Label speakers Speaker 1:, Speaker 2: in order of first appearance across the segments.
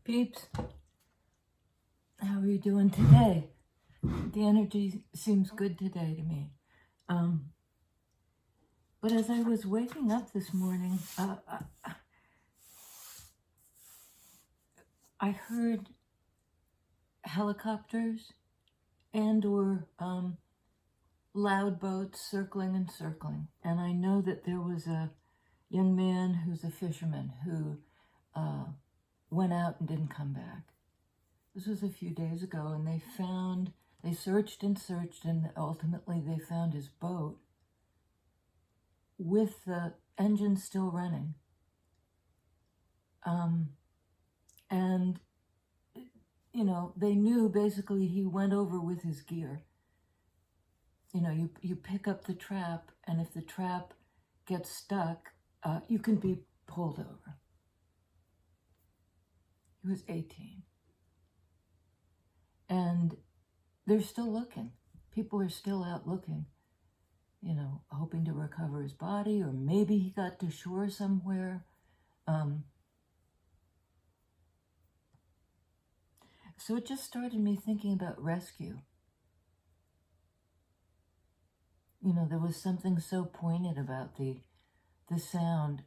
Speaker 1: Peeps, how are you doing today? The energy seems good today to me. But as I was waking up this morning, I heard helicopters and or loud boats circling and circling. And I know that there was a young man who's a fisherman who went out and didn't come back. This was a few days ago, and they searched and searched, and ultimately they found his boat with the engine still running. And, you know, they knew basically he went over with his gear. You know, you pick up the trap, and if the trap gets stuck, you can be pulled over. He was 18. And they're still looking. People are still out looking, you know, hoping to recover his body, or maybe he got to shore somewhere. So it just started me thinking about rescue. You know, there was something so poignant about the sound.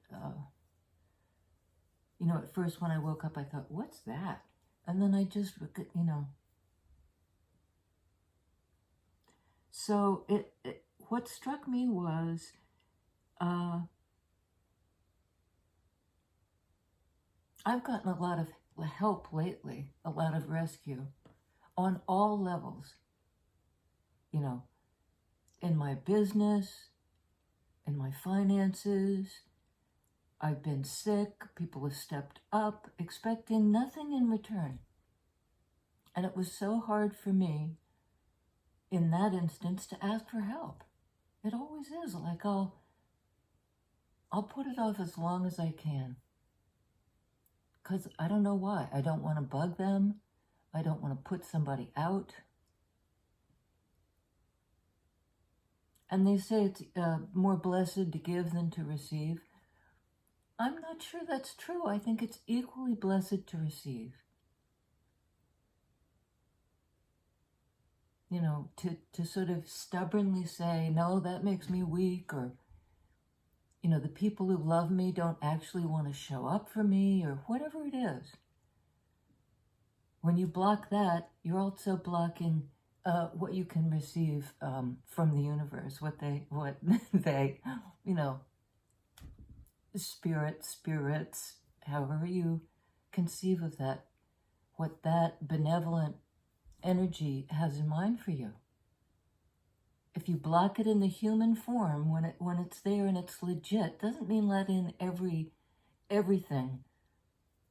Speaker 1: You know, at first when I woke up, I thought, what's that? And then I just, you know. So what struck me was I've gotten a lot of help lately, a lot of rescue on all levels. You know, in my business, in my finances. I've been sick. People have stepped up, expecting nothing in return. And it was so hard for me in that instance to ask for help. It always is. Like I'll put it off as long as I can. Because I don't know why. I don't want to bug them. I don't want to put somebody out. And they say it's more blessed to give than to receive. I'm not sure that's true. I think it's equally blessed to receive. You know, to sort of stubbornly say, no, that makes me weak, or, you know, the people who love me don't actually want to show up for me, or whatever it is. When you block that, you're also blocking what you can receive from the universe, what they, you know, spirits, however you conceive of that, what that benevolent energy has in mind for you. If you block it in the human form, when it's there and it's legit, doesn't mean let in everything,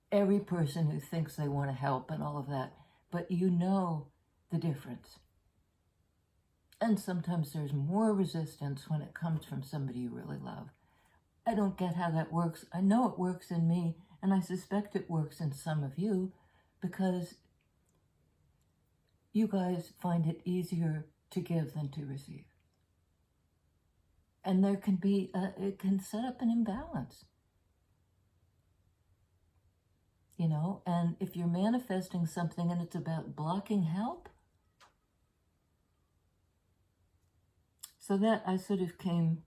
Speaker 1: every person who thinks they want to help and all of that, but you know the difference. And sometimes there's more resistance when it comes from somebody you really love. I don't get how that works. I know it works in me, and I suspect it works in some of you, because you guys find it easier to give than to receive. And there can be, it can set up an imbalance. You know, and if you're manifesting something and it's about blocking help, so that I sort of came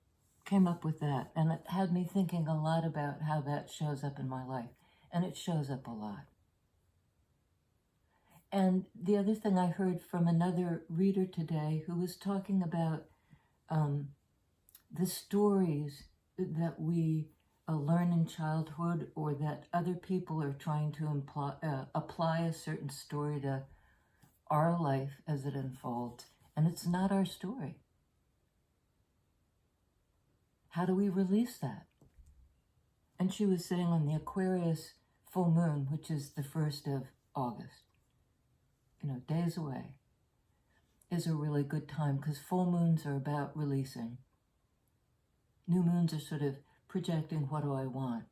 Speaker 1: up with that, and it had me thinking a lot about how that shows up in my life, and it shows up a lot. And the other thing I heard from another reader today who was talking about the stories that we learn in childhood, or that other people are trying to apply a certain story to our life as it unfolds, and it's not our story. How do we release that? And she was saying on the Aquarius full moon, which is the 1st of August, you know, days away, is a really good time, because full moons are about releasing. New moons are sort of projecting, what do I want?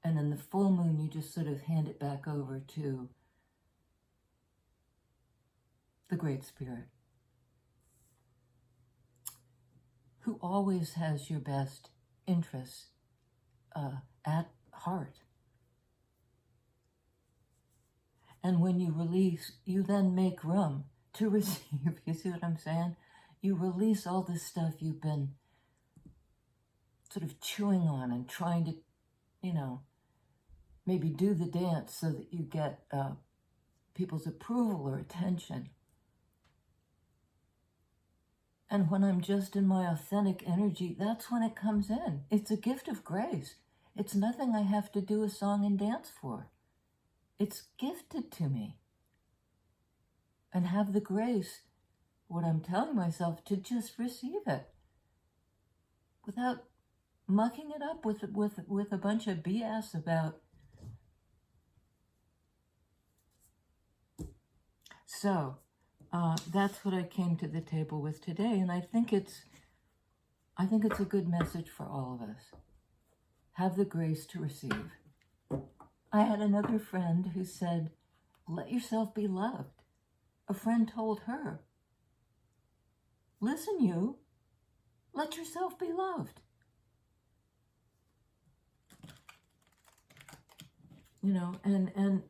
Speaker 1: And then the full moon, you just sort of hand it back over to the Great Spirit, who always has your best interests at heart. And when you release, you then make room to receive. You see what I'm saying? You release all this stuff you've been sort of chewing on and trying to, maybe do the dance so that you get people's approval or attention. And when I'm just in my authentic energy, that's when it comes in. It's a gift of grace. It's nothing I have to do a song and dance for. It's gifted to me. And have the grace, what I'm telling myself, to just receive it without mucking it up with a bunch of BS about. So that's what I came to the table with today, and I think it's a good message for all of us. Have the grace to receive. I had another friend who said, "Let yourself be loved." A friend told her, "Listen, you, let yourself be loved." And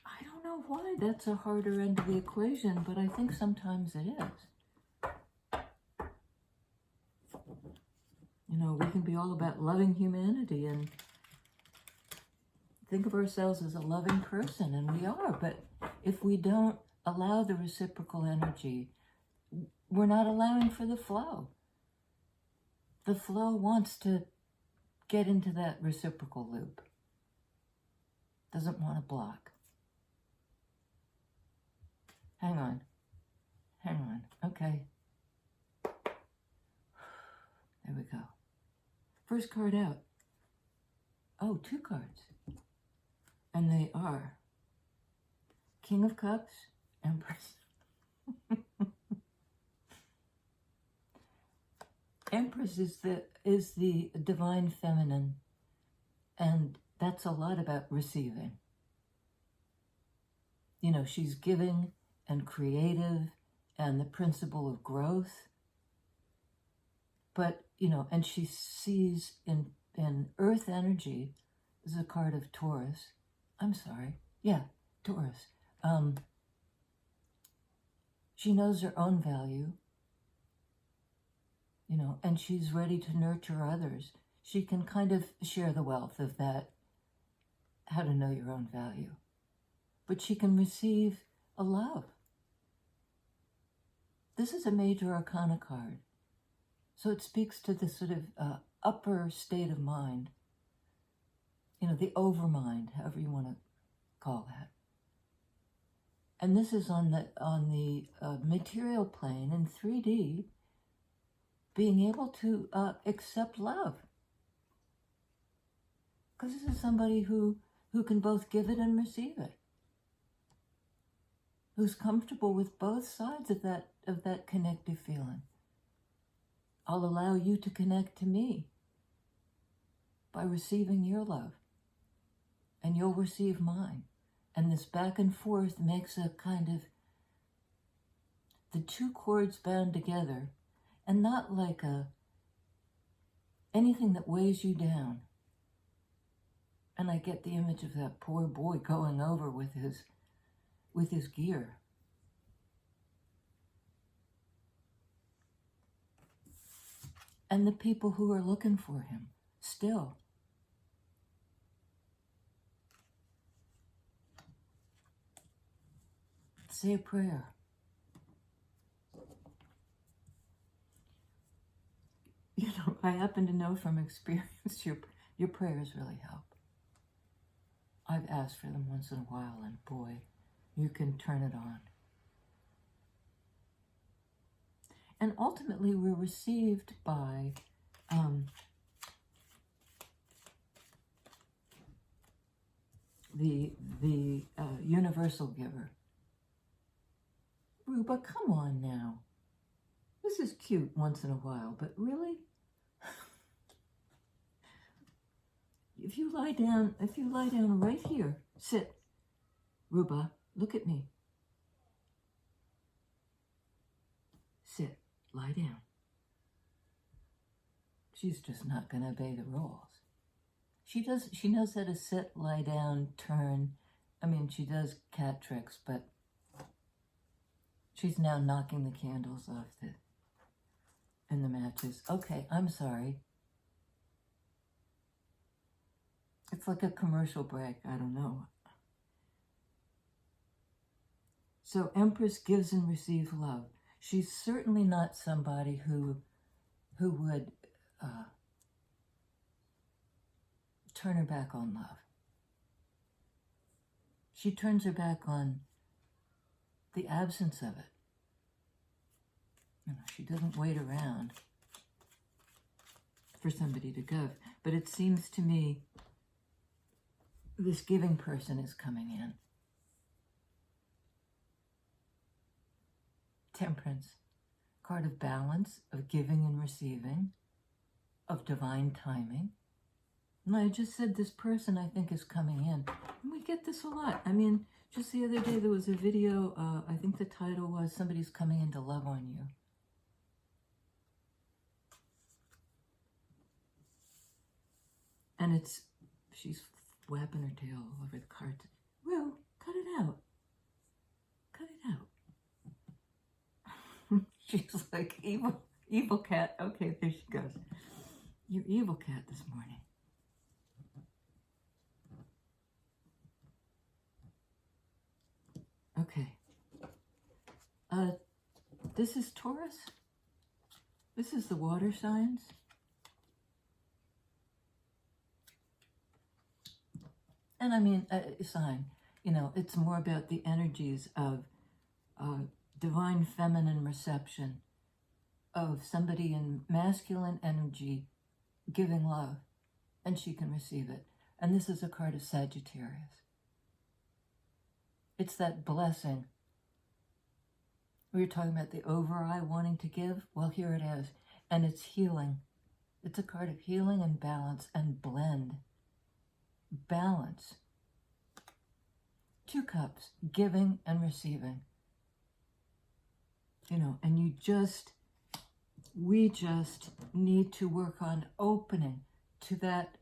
Speaker 1: I don't know why that's a harder end of the equation, but I think sometimes it is. We can be all about loving humanity and think of ourselves as a loving person, and we are, but if we don't allow the reciprocal energy, we're not allowing for the flow. The flow wants to get into that reciprocal loop. Doesn't want to block. Hang on. Okay. There we go. First card out. Oh, 2 cards. And they are King of Cups, Empress. Empress is the divine feminine, and that's a lot about receiving. She's giving and creative and the principle of growth. But, and she sees in earth energy, this is a card of Taurus. I'm sorry. Yeah, Taurus. She knows her own value, and she's ready to nurture others. She can kind of share the wealth of that, how to know your own value. But she can receive a love. This is a major arcana card. So it speaks to the sort of upper state of mind, the overmind, however you want to call that. And this is on the material plane in 3D, being able to accept love. Because this is somebody who can both give it and receive it. Who's comfortable with both sides of that connective feeling. I'll allow you to connect to me by receiving your love, and you'll receive mine. And this back and forth makes a kind of the 2 chords bound together, and not like anything that weighs you down. And I get the image of that poor boy going over with his gear. And the people who are looking for him still. Say a prayer. I happen to know from experience your prayers really help. I've asked for them once in a while, and boy, you can turn it on. And ultimately, we're received by the universal giver. Ruba, come on now. This is cute once in a while, but really? If you lie down right here, sit. Ruba, look at me. Sit, lie down. She's just not going to obey the rules. She knows how to sit, lie down, turn, I mean, she does cat tricks, but she's now knocking the candles off and the matches. Okay, I'm sorry. It's like a commercial break. I don't know. So Empress gives and receives love. She's certainly not somebody who would turn her back on love. She turns her back on the absence of it. You know, she doesn't wait around for somebody to give. But it seems to me this giving person is coming in. Temperance, card of balance, of giving and receiving, of divine timing. And I just said this person I think is coming in. And we get this a lot. I mean, just the other day there was a video, I think the title was Somebody's Coming In to Love on You. And she's whapping her tail all over the cards. Well, cut it out. Cut it out. She's like, evil cat. Okay, there she goes. You're evil cat this morning. Okay. This is Taurus. This is the water signs. And I mean, sign, you know, it's more about the energies of divine feminine reception, of somebody in masculine energy giving love, and she can receive it. And this is a card of Sagittarius. It's that blessing. We were talking about the over-eye wanting to give. Well, here it is. And it's healing. It's a card of healing and balance and blend. Balance. 2 cups, giving and receiving. You know, and we just need to work on opening to that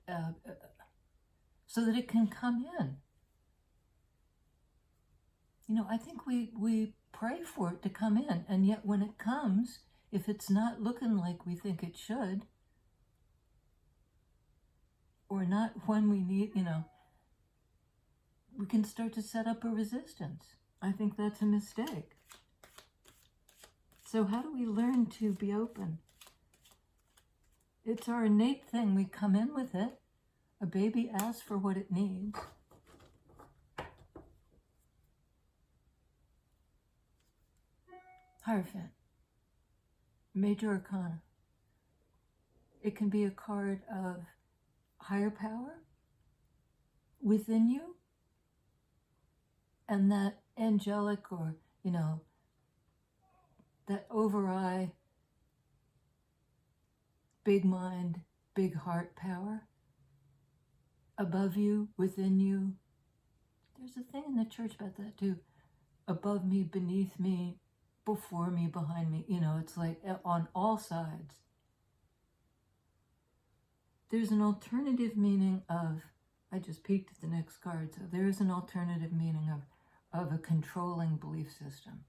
Speaker 1: so that it can come in. You know, I think we pray for it to come in, and yet when it comes, if it's not looking like we think it should, or not when we need, you know, we can start to set up a resistance. I think that's a mistake. So how do we learn to be open? It's our innate thing. We come in with it. A baby asks for what it needs. Hierophant. Major Arcana. It can be a card of higher power within you, and that angelic, or, you know, that over-eye, big mind, big heart power above you, within you. There's a thing in the church about that too. Above me, beneath me, before me, behind me. You know, it's like on all sides. There's an alternative meaning of, I just peeked at the next card, so there is an alternative meaning of a controlling belief system.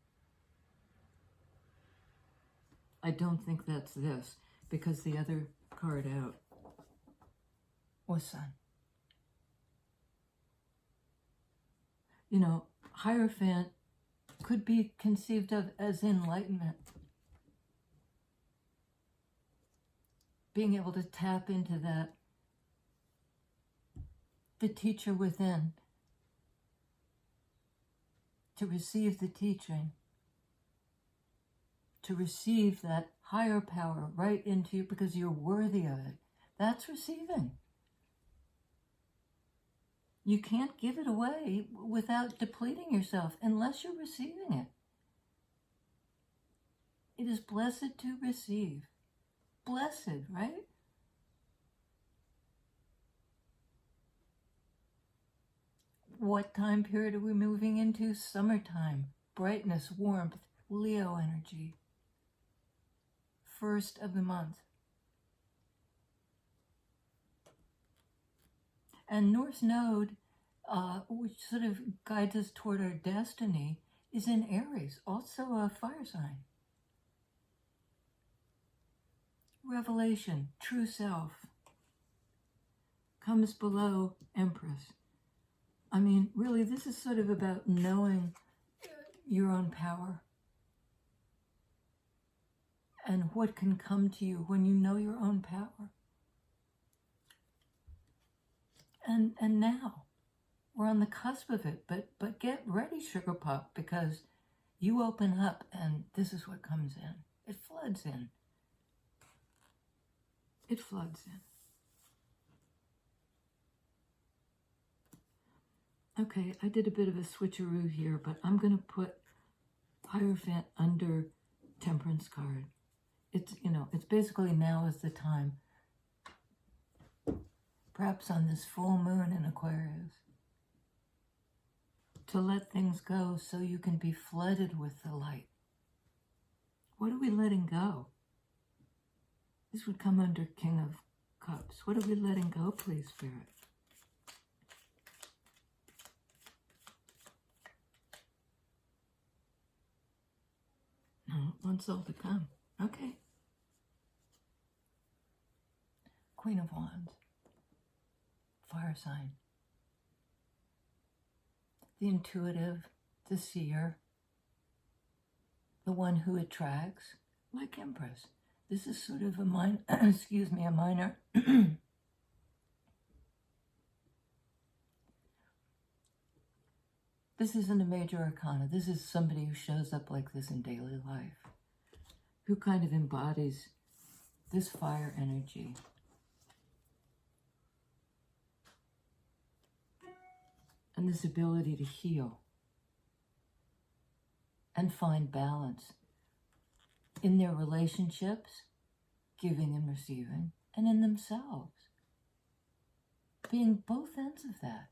Speaker 1: I don't think that's this, because the other card out was Sun. You know, Hierophant could be conceived of as enlightenment. Being able to tap into that, the teacher within, to receive the teaching, to receive that higher power right into you because you're worthy of it. That's receiving. You can't give it away without depleting yourself unless you're receiving it. It is blessed to receive. Blessed, right? What time period are we moving into? Summertime. Brightness, warmth, Leo energy. First of the month. And North Node which sort of guides us toward our destiny, is in Aries, also a fire sign. Revelation, true self, comes below Empress. I mean, really, this is sort of about knowing your own power and what can come to you when you know your own power. And now we're on the cusp of it, but get ready, Sugar Pop, because you open up and this is what comes in. It floods in. It floods in. Okay, I did a bit of a switcheroo here, but I'm going to put Hierophant under Temperance card. It's, it's basically now is the time, perhaps on this full moon in Aquarius, to let things go so you can be flooded with the light. What are we letting go? This would come under King of Cups. What are we letting go, please, Spirit? No, it wants all to come. Okay. Queen of Wands. Fire sign. The intuitive, the seer, the one who attracts, like Empress. This is sort of a minor, a minor. This isn't a major arcana. This is somebody who shows up like this in daily life, who kind of embodies this fire energy. And this ability to heal and find balance in their relationships, giving and receiving, and in themselves, being both ends of that.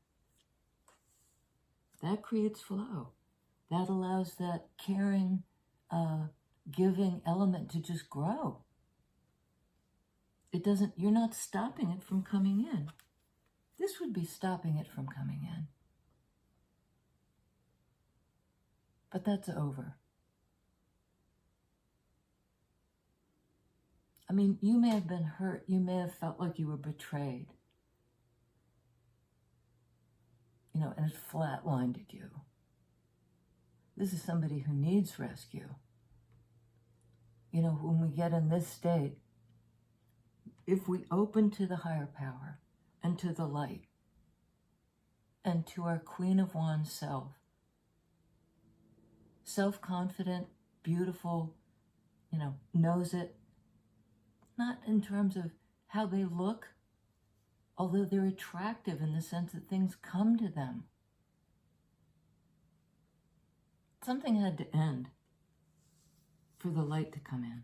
Speaker 1: That creates flow. That allows that caring, giving element to just grow. It doesn't, you're not stopping it from coming in. This would be stopping it from coming in. But that's over. I mean, you may have been hurt. You may have felt like you were betrayed. And it flatlined you. This is somebody who needs rescue. When we get in this state, if we open to the higher power and to the light and to our Queen of Wands self, self-confident, beautiful, knows it, not in terms of how they look, although they're attractive in the sense that things come to them. Something had to end for the light to come in.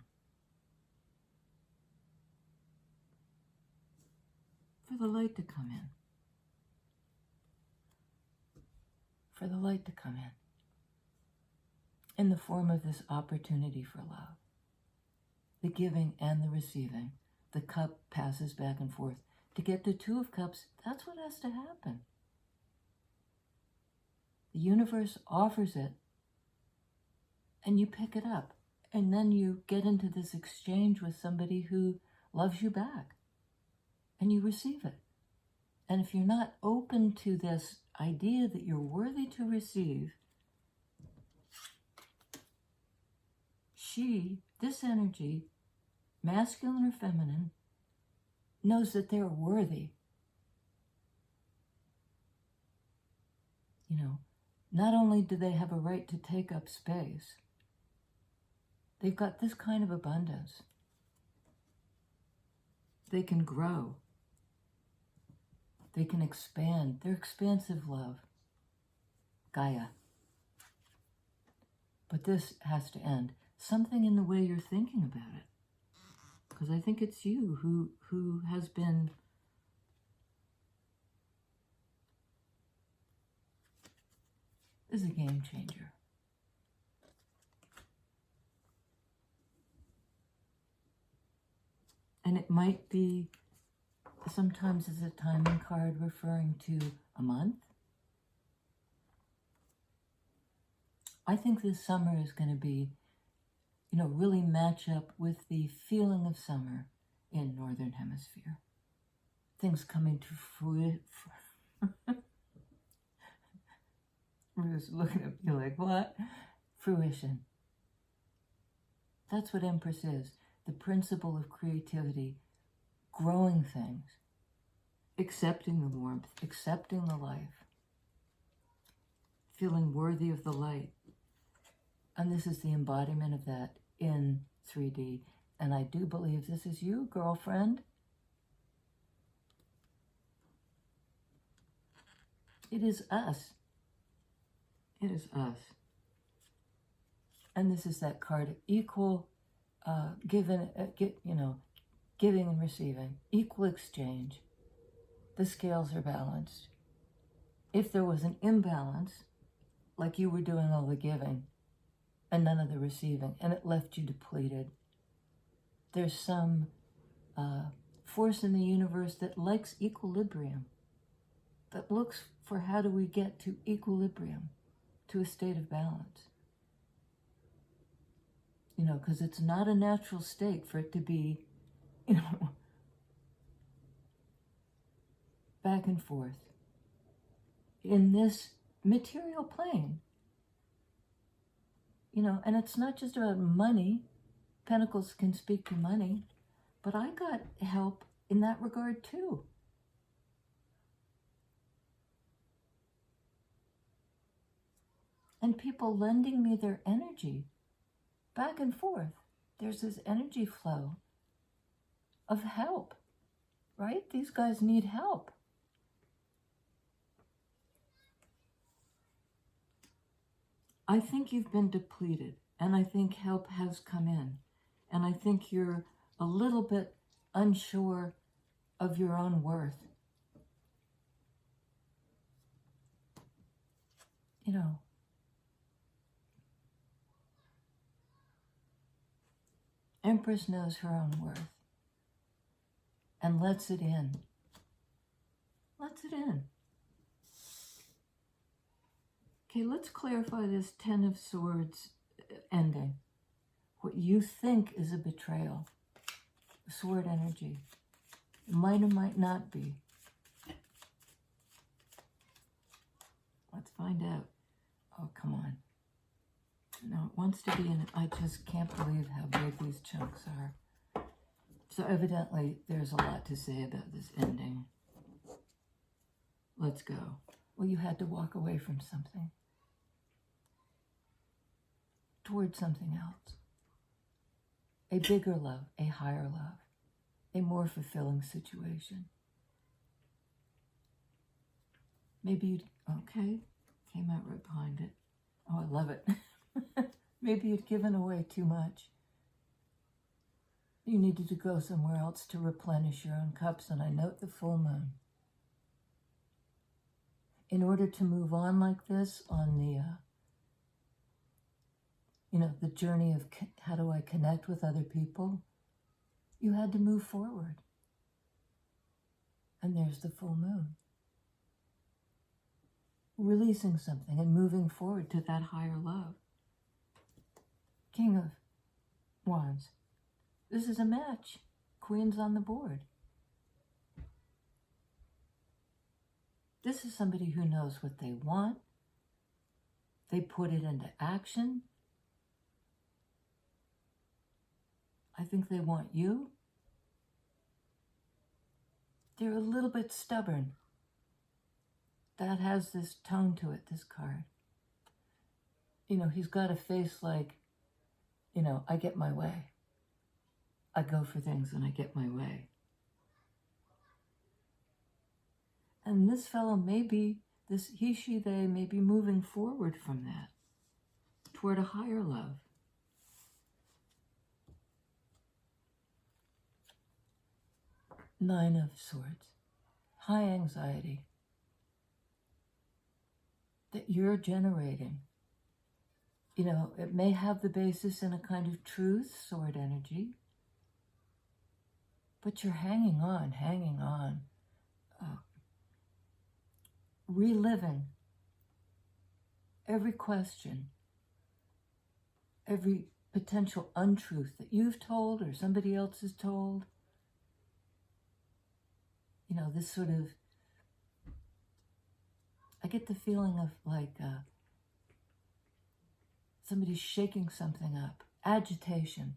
Speaker 1: For the light to come in. For the light to come in the form of this opportunity for love. The giving and the receiving. The cup passes back and forth. To get the Two of Cups, that's what has to happen. The universe offers it, and you pick it up. And then you get into this exchange with somebody who loves you back. And you receive it. And if you're not open to this idea that you're worthy to receive, this energy, masculine or feminine, knows that they're worthy. Not only do they have a right to take up space, they've got this kind of abundance. They can grow. They can expand. They're expansive love. Gaia. But this has to end. Something in the way you're thinking about it. Because I think it's you who has been is a game changer. And it might be, sometimes as a timing card referring to a month, I think this summer is going to be, really match up with the feeling of summer in Northern Hemisphere. Things coming to fruition. Ruth's looking at me like, what? Fruition. That's what Empress is. The principle of creativity, growing things, accepting the warmth, accepting the life, feeling worthy of the light. And this is the embodiment of that in 3D. And I do believe this is you, girlfriend. It is us. It is us. And this is that card of equal giving and receiving, equal exchange. The scales are balanced. If there was an imbalance, like you were doing all the giving and none of the receiving, and it left you depleted, there's some force in the universe that likes equilibrium, that looks for how do we get to equilibrium, to a state of balance. Because it's not a natural state for it to be, back and forth in this material plane. And it's not just about money. Pentacles can speak to money, but I got help in that regard too. And people lending me their energy back and forth. There's this energy flow of help, right? These guys need help. I think you've been depleted, and I think help has come in. And I think you're a little bit unsure of your own worth. Empress knows her own worth and lets it in. Lets it in. Okay, let's clarify this 10 of Swords ending. What you think is a betrayal. Sword energy. It might or might not be. Let's find out. Oh, come on. No, it wants to be in it. I just can't believe how big these chunks are. So evidently, there's a lot to say about this ending. Let's go. Well, you had to walk away from something. Towards something else. A bigger love, a higher love, a more fulfilling situation. Maybe you'd, okay, came out right behind it. Oh, I love it. Maybe you'd given away too much. You needed to go somewhere else to replenish your own cups, and I note the full moon. In order to move on like this on the, the journey of how do I connect with other people, you had to move forward. And there's the full moon. Releasing something and moving forward to that higher love. King of Wands. This is a match. Queen's on the board. This is somebody who knows what they want. They put it into action. I think they want you. They're a little bit stubborn. That has this tone to it, this card. He's got a face like, I get my way. I go for things and I get my way. And this fellow may be, this he, she, they may be moving forward from that toward a higher love. Nine of Swords. High anxiety that you're generating. It may have the basis in a kind of truth, sword energy, but you're hanging on, reliving every question, every potential untruth that you've told or somebody else has told. You know, this sort of, I get the feeling of like somebody's shaking something up, agitation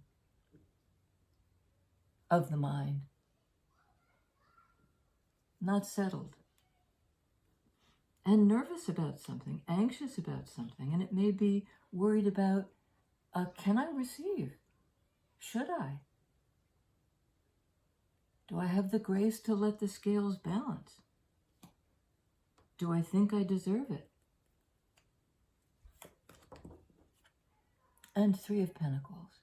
Speaker 1: of the mind, not settled, and nervous about something, anxious about something, and it may be worried about, can I receive? Should I? Do I have the grace to let the scales balance? Do I think I deserve it? And Three of Pentacles.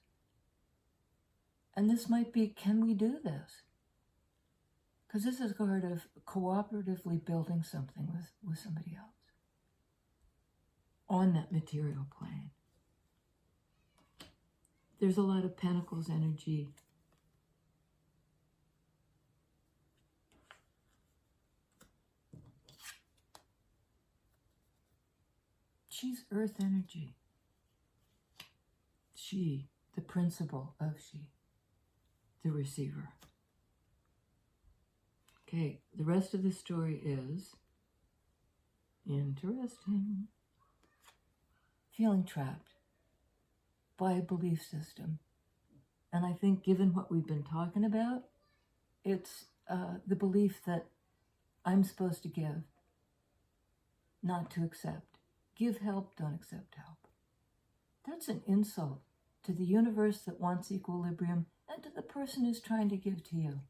Speaker 1: And this might be, can we do this? Because this is a card of cooperatively building something with somebody else on that material plane. There's a lot of Pentacles energy. She's earth energy. She, the principle of she, the receiver. Okay, the rest of the story is interesting. Feeling trapped by a belief system. And I think given what we've been talking about, it's the belief that I'm supposed to give, not to accept. Give help, don't accept help. That's an insult to the universe that wants equilibrium and to the person who's trying to give to you.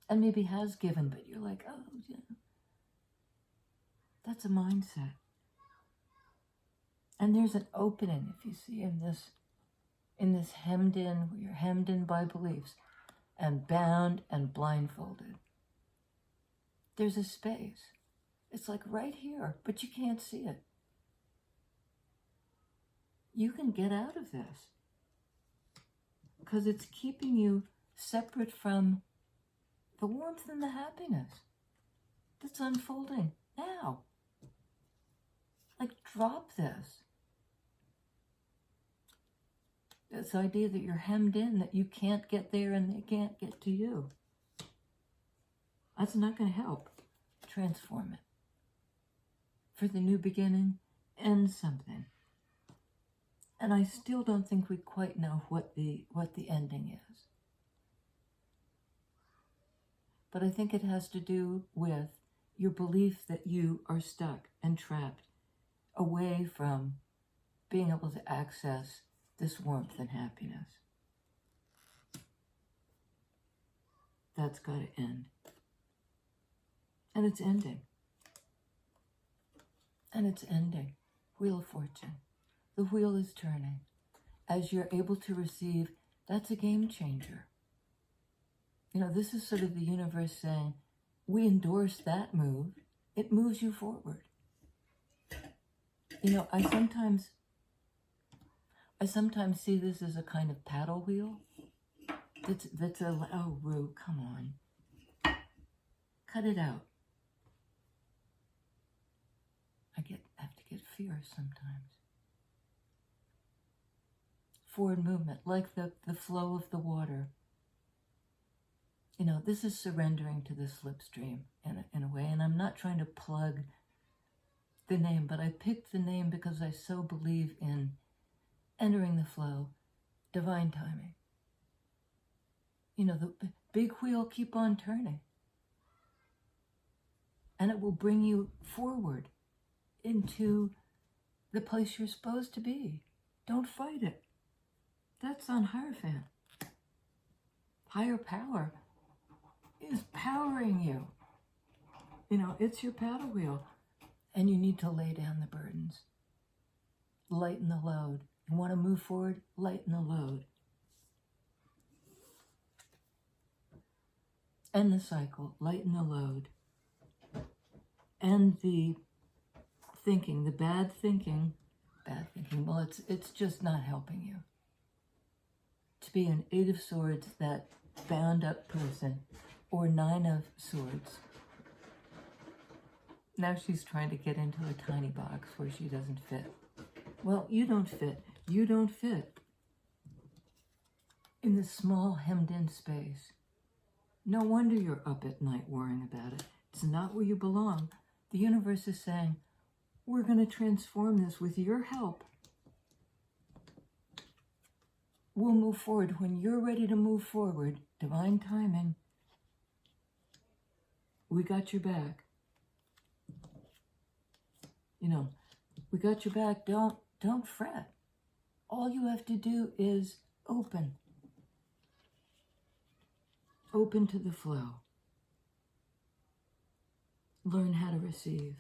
Speaker 1: And maybe has given, but you're like, oh, yeah. That's a mindset. And there's an opening, if you see in this hemmed in, where you're hemmed in by beliefs and bound and blindfolded. There's a space. It's like right here, but you can't see it. You can get out of this because it's keeping you separate from the warmth and the happiness that's unfolding now. Like, drop this. This idea that you're hemmed in, that you can't get there and they can't get to you. That's not going to help transform it. For the new beginning, end something. And I still don't think we quite know what the ending is. But I think it has to do with your belief that you are stuck and trapped away from being able to access this warmth and happiness. That's got to end. And it's ending. And it's ending. Wheel of Fortune. The wheel is turning. As you're able to receive, that's a game changer. You know, this is sort of the universe saying, we endorse that move. It moves you forward. You know, I sometimes see this as a kind of paddle wheel. That's a, oh, Rue, come on. Cut it out. I have to get fierce sometimes. Forward movement, like the flow of the water. You know, this is surrendering to the slipstream in a way, and I'm not trying to plug the name, but I picked the name because I so believe in entering the flow, divine timing. You know, the big wheel keep on turning, and it will bring you forward into the place you're supposed to be. Don't fight it. That's on Hierophant. Higher power is powering you. You know, it's your paddle wheel. And you need to lay down the burdens. Lighten the load. You want to move forward? Lighten the load. End the cycle. Lighten the load. And the thinking, the bad thinking. Well, it's just not helping you. To be an 8 of Swords, that bound up person, or 9 of Swords. Now she's trying to get into a tiny box where she doesn't fit. Well, you don't fit. You don't fit in this small hemmed-in space. No wonder you're up at night worrying about it. It's not where you belong. The universe is saying, we're going to transform this with your help. We'll move forward. When you're ready to move forward, divine timing, we got your back. You know, we got your back. Don't fret. All you have to do is open. Open to the flow. Learn how to receive.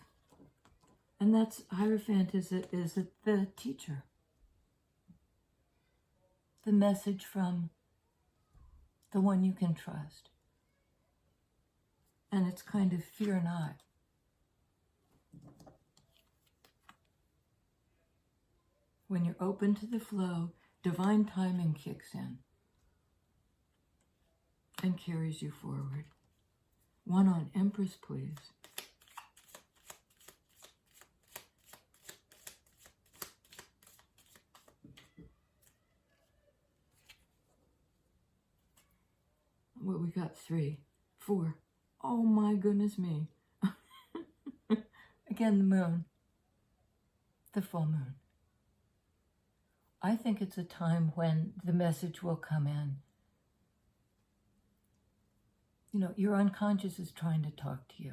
Speaker 1: And that's Hierophant is the teacher. The message from the one you can trust. And it's kind of fear not. When you're open to the flow, divine timing kicks in and carries you forward. One on Empress, please. Well, we got 3, 4. Oh my goodness me. Again, the moon. The full moon. I think it's a time when the message will come in. You know, your unconscious is trying to talk to you.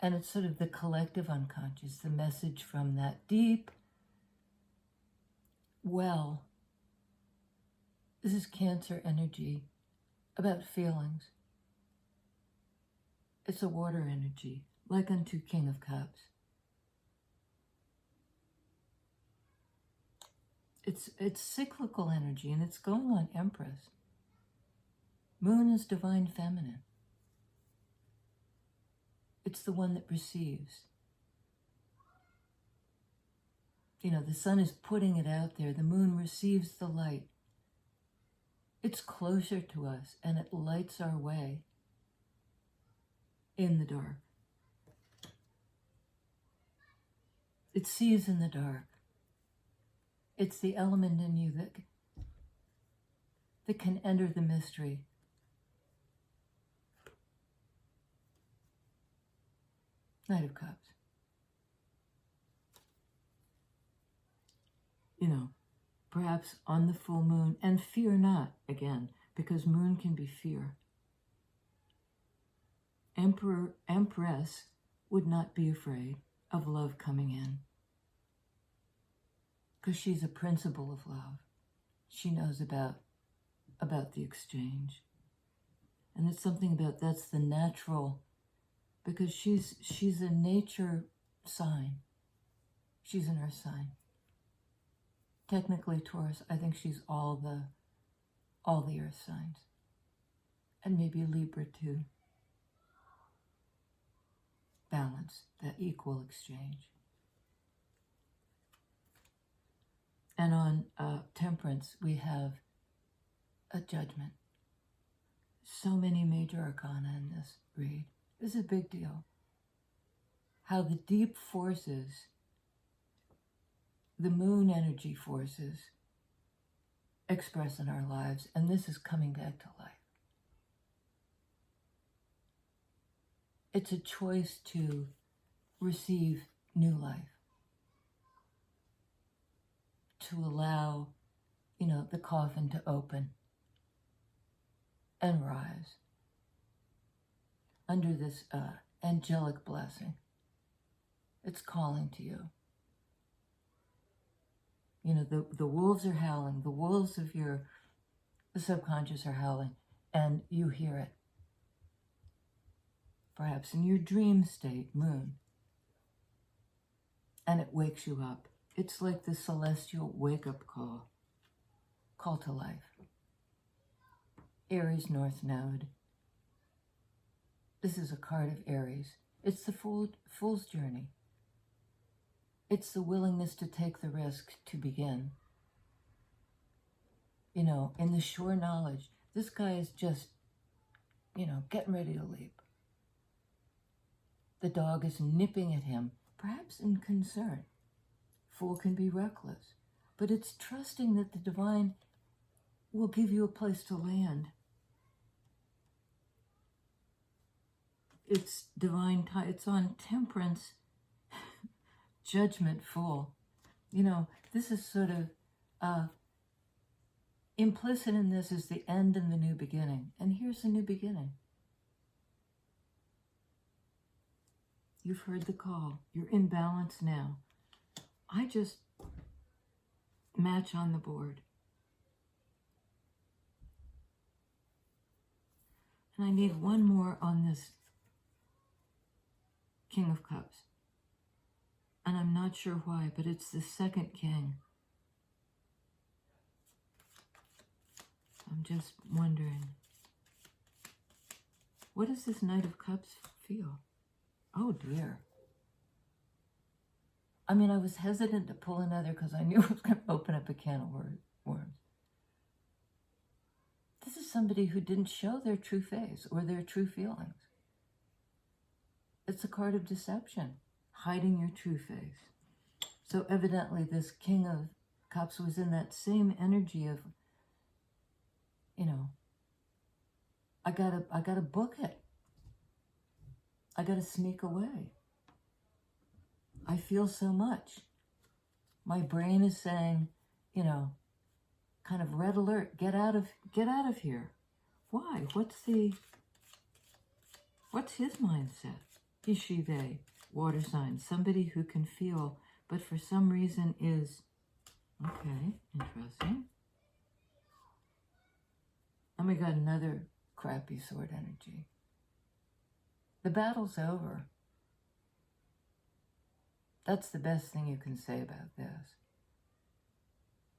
Speaker 1: And it's sort of the collective unconscious, the message from that deep well. This is Cancer energy about feelings. It's a water energy, like unto King of Cups. It's cyclical energy, and it's going on Empress. Moon is divine feminine. It's the one that receives. You know, the sun is putting it out there. The moon receives the light. It's closer to us, and it lights our way in the dark. It sees in the dark. It's the element in you that can enter the mystery. Knight of Cups. You know, perhaps on the full moon, and fear not, again, because moon can be fear. Empress would not be afraid of love coming in, because she's a principle of love. She knows about the exchange. And it's something about that's the natural, because she's a nature sign. She's an earth sign. Technically Taurus, I think she's all the earth signs. And maybe Libra too. Balance, that equal exchange. And on Temperance, we have a Judgment. So many major arcana in this read. This is a big deal. How the deep forces, the moon energy forces, express in our lives, and this is coming back to life. It's a choice to receive new life. To allow, you know, the coffin to open and rise under this angelic blessing. It's calling to you. You know, the wolves are howling. The wolves of the subconscious are howling, and you hear it. Perhaps in your dream state, moon. And it wakes you up. It's like the celestial wake-up call to life. Aries North Node. This is a card of Aries. It's the fool's journey. It's the willingness to take the risk to begin. You know, in the sure knowledge, this guy is just, you know, getting ready to leap. The dog is nipping at him, perhaps in concern Fool can be reckless. But it's trusting that the divine will give you a place to land. It's divine time. It's on temperance, judgment, Fool. You know, this is sort of implicit in this is the end and the new beginning. And here's the new beginning. You've heard the call. You're in balance now. I just match on the board. And I need one more on this King of Cups. And I'm not sure why, but it's the second king. I'm just wondering, what does this Knight of Cups feel? Oh dear. I mean, I was hesitant to pull another because I knew it was going to open up a can of worms. This is somebody who didn't show their true face or their true feelings. It's a card of deception, hiding your true face. So evidently this King of Cups was in that same energy of, you know, I gotta book it. I gotta sneak away. I feel so much. My brain is saying, you know, kind of red alert, get out of here. Why? What's his mindset? He, she, they, water sign, somebody who can feel, but for some reason is, okay, interesting. And we got another crappy sword energy. The battle's over. That's the best thing you can say about this.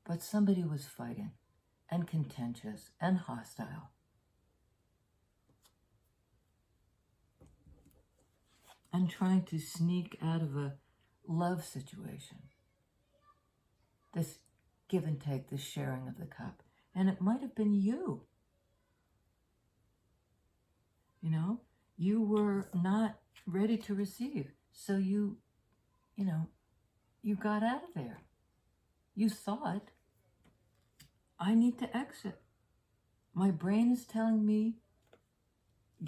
Speaker 1: But somebody was fighting, and contentious, and hostile. And trying to sneak out of a love situation. This give and take, this sharing of the cup. And it might have been you. You know, you were not ready to receive. So you got out of there. You thought, I need to exit. My brain is telling me,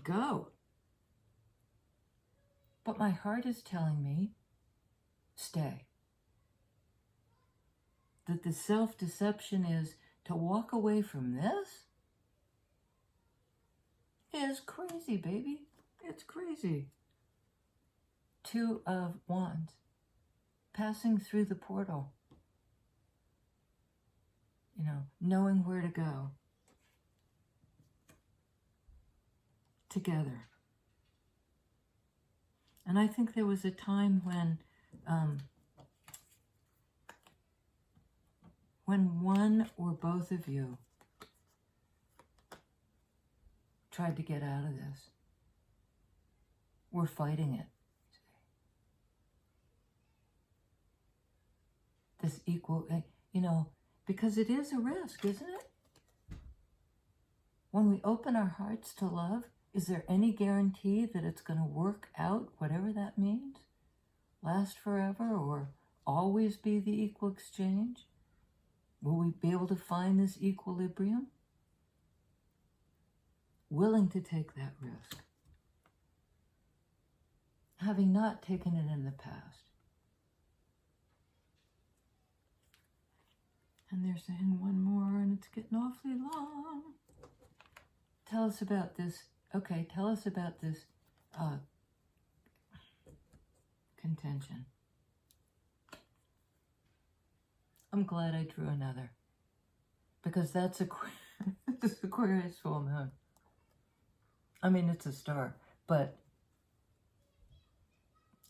Speaker 1: go. But my heart is telling me, stay. That the self-deception is to walk away from this is crazy, baby. It's crazy. Two of Wands. Passing through the portal. You know, knowing where to go. Together. And I think there was a time when one or both of you tried to get out of this. We're fighting it. This equal, you know, because it is a risk, isn't it? When we open our hearts to love, is there any guarantee that it's going to work out, whatever that means? Last forever or always be the equal exchange? Will we be able to find this equilibrium? Willing to take that risk. Having not taken it in the past. And they're saying one more, and it's getting awfully long. Tell us about this. Okay, tell us about this contention. I'm glad I drew another. Because that's this Aquarius full moon. I mean, it's a star, but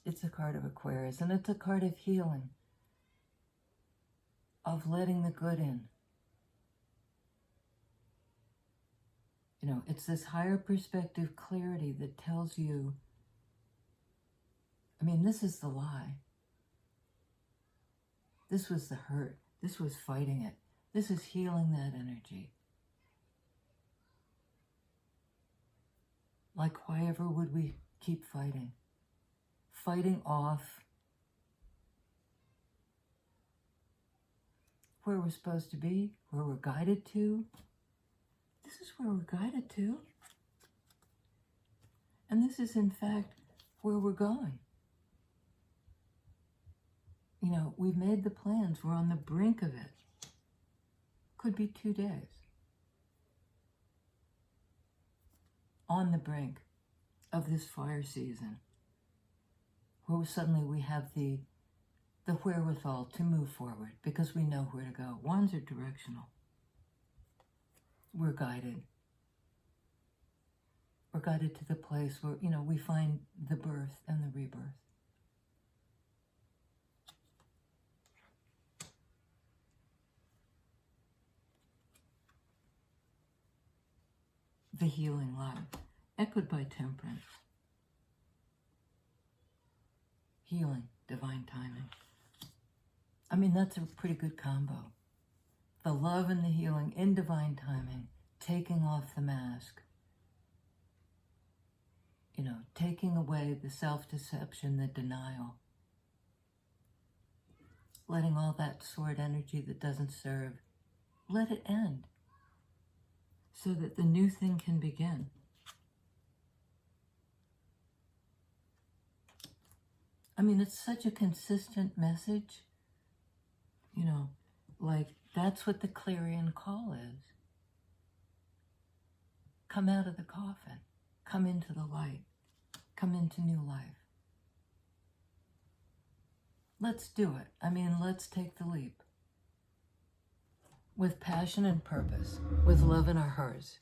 Speaker 1: it's a card of Aquarius, and it's a card of healing. Of letting the good in. You know, it's this higher perspective clarity that tells you, I mean, this is the lie. This was the hurt. This was fighting it. This is healing that energy. Like, why ever would we keep fighting? Fighting off where we're supposed to be, where we're guided to. This is where we're guided to. And this is, in fact, where we're going. You know, we've made the plans. We're on the brink of it. Could be 2 days. On the brink of this fire season, where suddenly we have the wherewithal to move forward because we know where to go. Wands are directional. We're guided. We're guided to the place where, you know, we find the birth and the rebirth. The healing love, echoed by temperance. Healing, divine timing. I mean, that's a pretty good combo. The love and the healing in divine timing, taking off the mask. You know, taking away the self-deception, the denial. Letting all that sword energy that doesn't serve, let it end. So that the new thing can begin. I mean, it's such a consistent message. You know, like, that's what the clarion call is. Come out of the coffin. Come into the light. Come into new life. Let's do it. I mean, let's take the leap. With passion and purpose. With love in our hearts.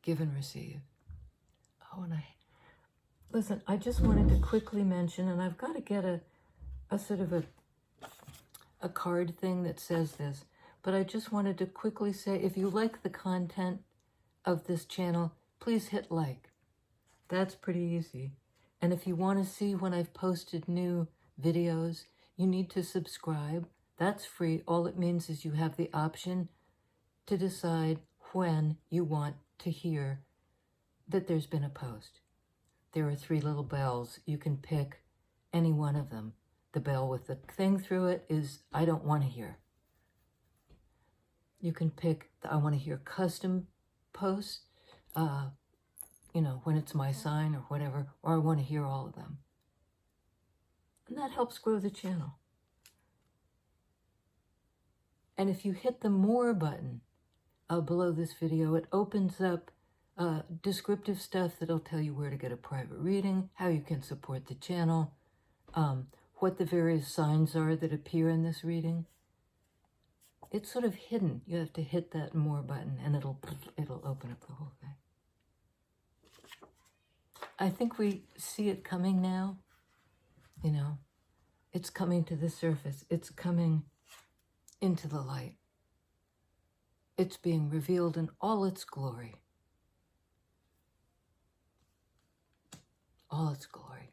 Speaker 1: Give and receive. Oh, and listen, I just wanted to quickly mention, and I've got to get a sort of a card thing that says this, but I just wanted to quickly say, if you like the content of this channel, please hit like. That's pretty easy. And if you want to see when I've posted new videos, you need to subscribe. That's free. All it means is you have the option to decide when you want to hear that there's been a post. There are 3 little bells. You can pick any one of them. The bell with the thing through it is I don't want to hear. You can pick I want to hear custom posts, you know, when it's my sign or whatever, or I want to hear all of them. And that helps grow the channel. And if you hit the more button below this video, it opens up descriptive stuff that'll tell you where to get a private reading, how you can support the channel, what the various signs are that appear in this reading. It's sort of hidden. You have to hit that more button and it'll open up the whole thing. I think we see it coming now. You know, it's coming to the surface. It's coming into the light. It's being revealed in all its glory. All its glory.